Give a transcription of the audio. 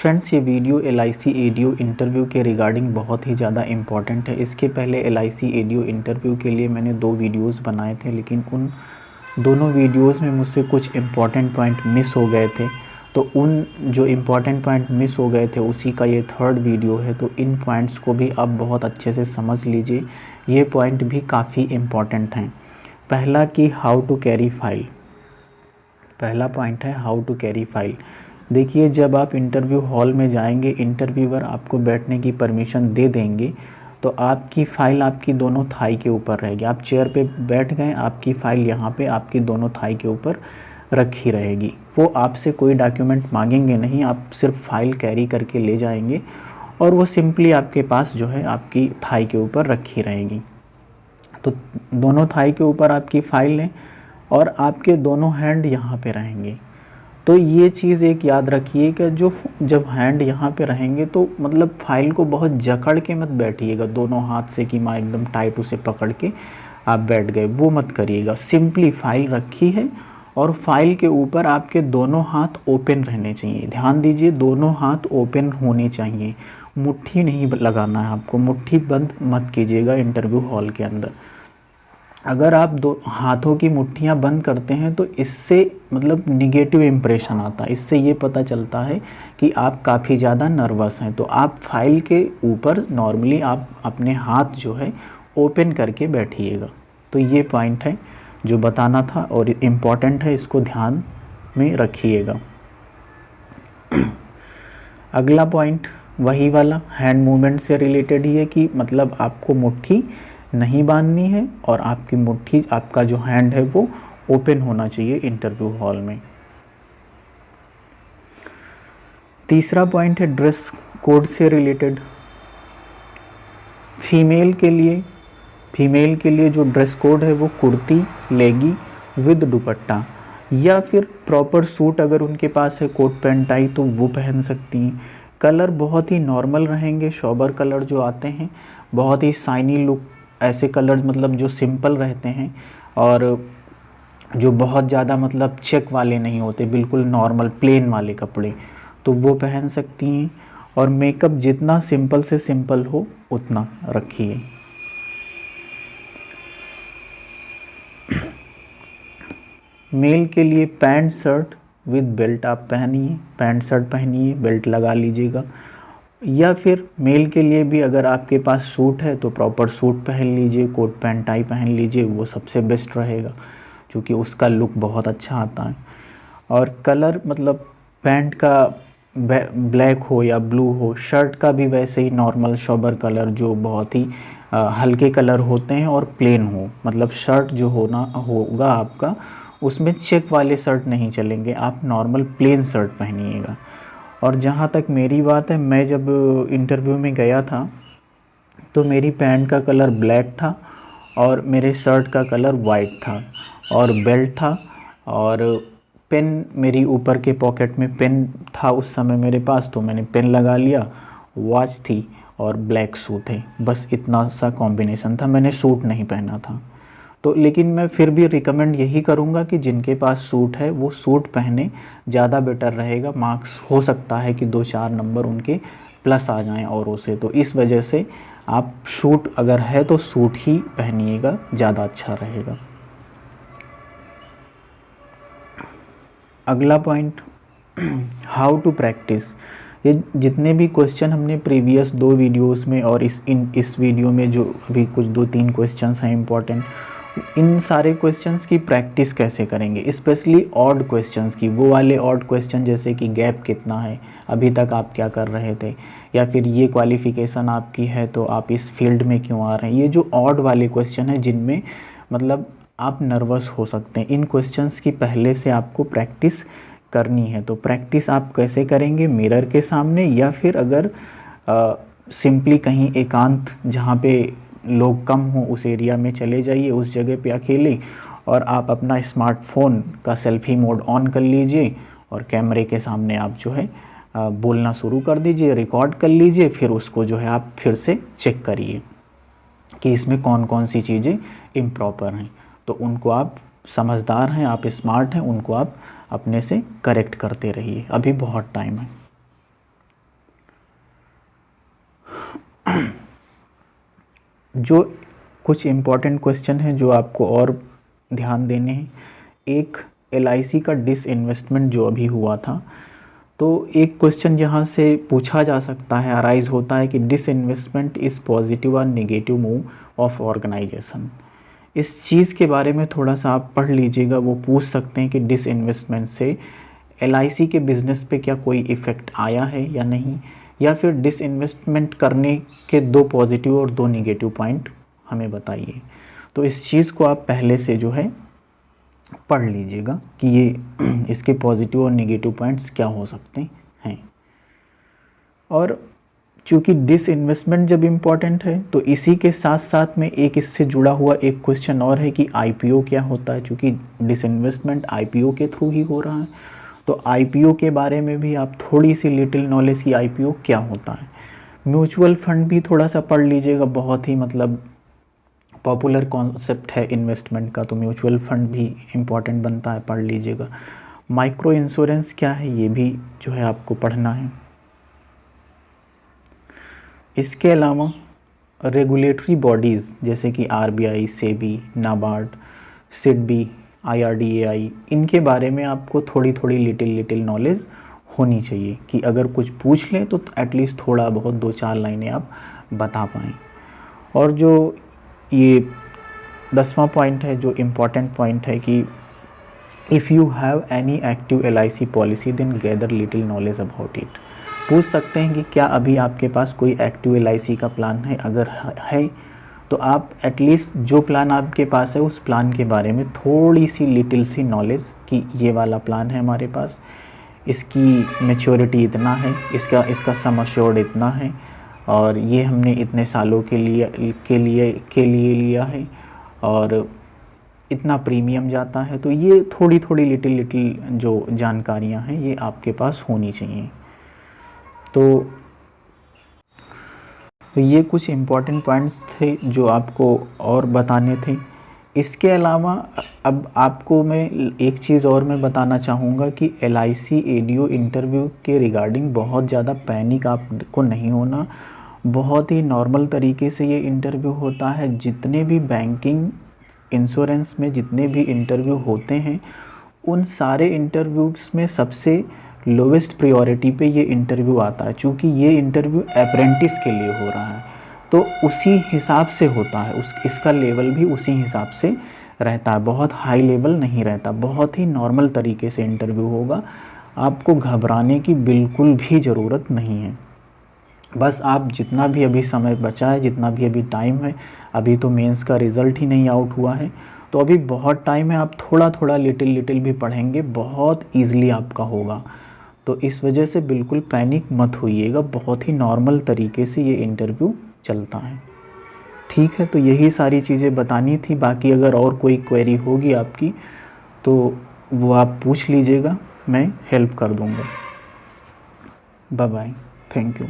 Friends, ये video LIC ADO interview के regarding बहुत ही ज़्यादा इम्पॉर्टेंट है। इसके पहले LIC एडीओ इंटरव्यू के लिए मैंने 2 वीडियोस बनाए थे, लेकिन उन दोनों वीडियोस में मुझसे कुछ इम्पॉर्टेंट पॉइंट मिस हो गए थे। तो उन जो इम्पॉर्टेंट पॉइंट मिस हो गए थे उसी का ये 3rd वीडियो है। तो इन पॉइंट्स को भी आप बहुत अच्छे से समझ लीजिए, ये पॉइंट भी काफ़ी इम्पॉर्टेंट हैं। पहला कि हाउ टू कैरी फाइल। पहला पॉइंट है हाउ टू कैरी फाइल। देखिए, जब आप इंटरव्यू हॉल में जाएंगे, इंटरव्यूअर आपको बैठने की परमिशन दे देंगे, तो आपकी फ़ाइल आपकी दोनों थाई के ऊपर रहेगी। आप चेयर पे बैठ गए, आपकी फ़ाइल यहाँ पे आपकी दोनों थाई के ऊपर रखी रहेगी। वो आपसे कोई डॉक्यूमेंट मांगेंगे नहीं, आप सिर्फ फ़ाइल कैरी करके ले जाएंगे और वो सिंपली आपके पास जो है आपकी थाई के ऊपर रखी रहेगी। तो दोनों थाई के ऊपर आपकी फ़ाइल है और आपके दोनों हैंड यहाँ पे रहेंगे। तो ये चीज़ एक याद रखिए कि जब हैंड यहाँ पे रहेंगे तो मतलब फ़ाइल को बहुत जकड़ के मत बैठिएगा दोनों हाथ से कि मैं एकदम टाइट उसे पकड़ के आप बैठ गए, वो मत करिएगा। सिंपली फ़ाइल रखी है और फाइल के ऊपर आपके दोनों हाथ ओपन रहने चाहिए। ध्यान दीजिए, दोनों हाथ ओपन होने चाहिए, मुट्ठी नहीं लगाना है आपको, मुट्ठी बंद मत कीजिएगा इंटरव्यू हॉल के अंदर। अगर आप दो हाथों की मुट्ठियाँ बंद करते हैं तो इससे मतलब निगेटिव इम्प्रेशन आता है। इससे ये पता चलता है कि आप काफ़ी ज़्यादा नर्वस हैं। तो आप फाइल के ऊपर नॉर्मली आप अपने हाथ जो है ओपन करके बैठिएगा। तो ये पॉइंट है जो बताना था और इम्पॉर्टेंट है, इसको ध्यान में रखिएगा। अगला पॉइंट वही वाला हैंड मूवमेंट से रिलेटेड ही है कि मतलब आपको मुट्ठी नहीं बांधनी है और आपकी मुट्ठी, आपका जो हैंड है वो ओपन होना चाहिए इंटरव्यू हॉल में। तीसरा पॉइंट है ड्रेस कोड से रिलेटेड। फीमेल के लिए जो ड्रेस कोड है वो कुर्ती लेगी विद दुपट्टा, या फिर प्रॉपर सूट अगर उनके पास है कोट पैंट टाई तो वो पहन सकती हैं। कलर बहुत ही नॉर्मल रहेंगे, सोबर कलर जो आते हैं, बहुत ही शाइनी लुक, ऐसे कलर्स मतलब जो सिंपल रहते हैं और जो बहुत ज़्यादा मतलब चेक वाले नहीं होते, बिल्कुल नॉर्मल प्लेन वाले कपड़े, तो वो पहन सकती हैं। और मेकअप जितना सिंपल से सिंपल हो उतना रखिए। मेल के लिए पैंट शर्ट विद बेल्ट आप पहनिए, पैंट शर्ट पहनिए, बेल्ट लगा लीजिएगा। या फिर मेल के लिए भी अगर आपके पास सूट है तो प्रॉपर सूट पहन लीजिए, कोट पैंट टाई पहन लीजिए, वो सबसे बेस्ट रहेगा क्योंकि उसका लुक बहुत अच्छा आता है। और कलर मतलब पैंट का ब्लैक हो या ब्लू हो, शर्ट का भी वैसे ही नॉर्मल सोबर कलर जो बहुत ही हल्के कलर होते हैं और प्लेन हो। मतलब शर्ट जो होगा आपका, उसमें चेक वाले शर्ट नहीं चलेंगे, आप नॉर्मल प्लेन शर्ट पहनिएगा। और जहाँ तक मेरी बात है, मैं जब इंटरव्यू में गया था तो मेरी पैंट का कलर ब्लैक था और मेरे शर्ट का कलर वाइट था और बेल्ट था और पेन मेरी ऊपर के पॉकेट में पेन था उस समय मेरे पास, तो मैंने पेन लगा लिया। वॉच थी और ब्लैक शू थे, बस इतना सा कॉम्बिनेशन था, मैंने सूट नहीं पहना था। तो लेकिन मैं फिर भी रिकमेंड यही करूँगा कि जिनके पास सूट है वो सूट पहने, ज़्यादा बेटर रहेगा। मार्क्स हो सकता है कि 2-4 नंबर उनके प्लस आ जाएं औरों से, तो इस वजह से आप सूट अगर है तो सूट ही पहनिएगा, ज़्यादा अच्छा रहेगा। अगला पॉइंट हाउ टू प्रैक्टिस। ये जितने भी क्वेश्चन हमने प्रीवियस 2 वीडियोस में और इस वीडियो में जो अभी कुछ 2-3 क्वेश्चंस हैं इम्पॉर्टेंट, इन सारे क्वेश्चंस की प्रैक्टिस कैसे करेंगे, स्पेशली ऑड क्वेश्चंस की। वो वाले ऑड क्वेश्चन जैसे कि गैप कितना है, अभी तक आप क्या कर रहे थे, या फिर ये क्वालिफ़िकेशन आपकी है तो आप इस फील्ड में क्यों आ रहे हैं। ये जो ऑड वाले क्वेश्चन हैं जिनमें मतलब आप नर्वस हो सकते हैं, इन क्वेश्चंस की पहले से आपको प्रैक्टिस करनी है। तो प्रैक्टिस आप कैसे करेंगे, मिरर के सामने, या फिर अगर सिंपली कहीं एकांत जहाँ पे लोग कम हो उस एरिया में चले जाइए, उस जगह पे अकेले, और आप अपना स्मार्टफोन का सेल्फी मोड ऑन कर लीजिए और कैमरे के सामने आप जो है बोलना शुरू कर दीजिए, रिकॉर्ड कर लीजिए, फिर उसको जो है आप फिर से चेक करिए कि इसमें कौन कौन सी चीज़ें इम्प्रॉपर हैं। तो उनको आप समझदार हैं, आप स्मार्ट हैं, उनको आप अपने से करेक्ट करते रहिए, अभी बहुत टाइम है। जो कुछ इम्पोर्टेंट क्वेश्चन हैं जो आपको और ध्यान देने हैं। एक एलआईसी का डिसइन्वेस्टमेंट जो अभी हुआ था, तो एक क्वेश्चन यहाँ से पूछा जा सकता है, अराइज होता है कि डिसइन्वेस्टमेंट इज़ पॉजिटिव और नेगेटिव मूव ऑफ ऑर्गेनाइजेशन। इस चीज़ के बारे में थोड़ा सा आप पढ़ लीजिएगा। वो पूछ सकते हैं कि डिसइन्वेस्टमेंट से एलआईसी के बिज़नेस पे क्या कोई इफ़ेक्ट आया है या नहीं, या फिर डिसइन्वेस्टमेंट करने के दो पॉजिटिव और दो नेगेटिव पॉइंट हमें बताइए। तो इस चीज़ को आप पहले से जो है पढ़ लीजिएगा कि ये इसके पॉजिटिव और नेगेटिव पॉइंट्स क्या हो सकते हैं। और चूँकि डिसइन्वेस्टमेंट जब इम्पॉर्टेंट है तो इसी के साथ साथ में एक इससे जुड़ा हुआ एक क्वेश्चन और है कि आईपीओ क्या होता है। चूँकि डिसइन्वेस्टमेंट आईपीओ के थ्रू ही हो रहा है, तो आईपीओ के बारे में भी आप थोड़ी सी लिटिल नॉलेज की आईपीओ क्या होता है। म्यूचुअल फंड भी थोड़ा सा पढ़ लीजिएगा, बहुत ही मतलब पॉपुलर कॉन्सेप्ट है इन्वेस्टमेंट का, तो म्यूचुअल फंड भी इम्पॉर्टेंट बनता है, पढ़ लीजिएगा। माइक्रो इंश्योरेंस क्या है ये भी जो है आपको पढ़ना है। इसके अलावा रेगुलेटरी बॉडीज़ जैसे कि आरबीआई, सेबी, नाबार्ड, सिडबी, आईआरडीएआई, इनके बारे में आपको थोड़ी थोड़ी लिटिल नॉलेज होनी चाहिए कि अगर कुछ पूछ लें तो एटलीस्ट थोड़ा बहुत 2-4 लाइनें आप बता पाएँ। और जो ये 10वां पॉइंट है, जो इम्पॉर्टेंट पॉइंट है कि if you have any active LIC policy then gather little knowledge about it. पूछ सकते हैं कि क्या अभी आपके पास कोई एक्टिव एलआईसी का प्लान है। अगर है तो आप एटलीस्ट जो प्लान आपके पास है उस प्लान के बारे में थोड़ी सी लिटिल सी नॉलेज कि ये वाला प्लान है हमारे पास, इसकी मैच्योरिटी इतना है, इसका सम अश्योर्ड इतना है, और ये हमने इतने सालों के लिए लिया है, और इतना प्रीमियम जाता है। तो ये थोड़ी थोड़ी लिटिल जो जानकारियां हैं ये आपके पास होनी चाहिए। तो ये कुछ इम्पॉर्टेंट पॉइंट्स थे जो आपको और बताने थे। इसके अलावा अब आपको मैं एक चीज़ और मैं बताना चाहूँगा कि एलआईसी एडीओ इंटरव्यू के रिगार्डिंग बहुत ज़्यादा पैनिक आपको नहीं होना। बहुत ही नॉर्मल तरीके से ये इंटरव्यू होता है। जितने भी बैंकिंग इंश्योरेंस में जितने भी इंटरव्यू होते हैं उन सारे इंटरव्यूज़ में सबसे लोवेस्ट प्रायोरिटी पे ये इंटरव्यू आता है। चूँकि ये इंटरव्यू अप्रेंटिस के लिए हो रहा है तो उसी हिसाब से होता है, इसका लेवल भी उसी हिसाब से रहता है, बहुत हाई लेवल नहीं रहता, बहुत ही नॉर्मल तरीके से इंटरव्यू होगा। आपको घबराने की बिल्कुल भी ज़रूरत नहीं है। बस आप जितना भी अभी समय बचा है, जितना भी अभी टाइम है, अभी तो मेंस का रिज़ल्ट ही नहीं आउट हुआ है, तो अभी बहुत टाइम है। आप थोड़ा थोड़ा लिटिल भी पढ़ेंगे, बहुत ईज़िली आपका होगा। तो इस वजह से बिल्कुल पैनिक मत होइएगा, बहुत ही नॉर्मल तरीके से ये इंटरव्यू चलता है। ठीक है, तो यही सारी चीज़ें बतानी थी। बाकी अगर और कोई क्वेरी होगी आपकी तो वो आप पूछ लीजिएगा, मैं हेल्प कर दूँगा। Bye bye, thank you.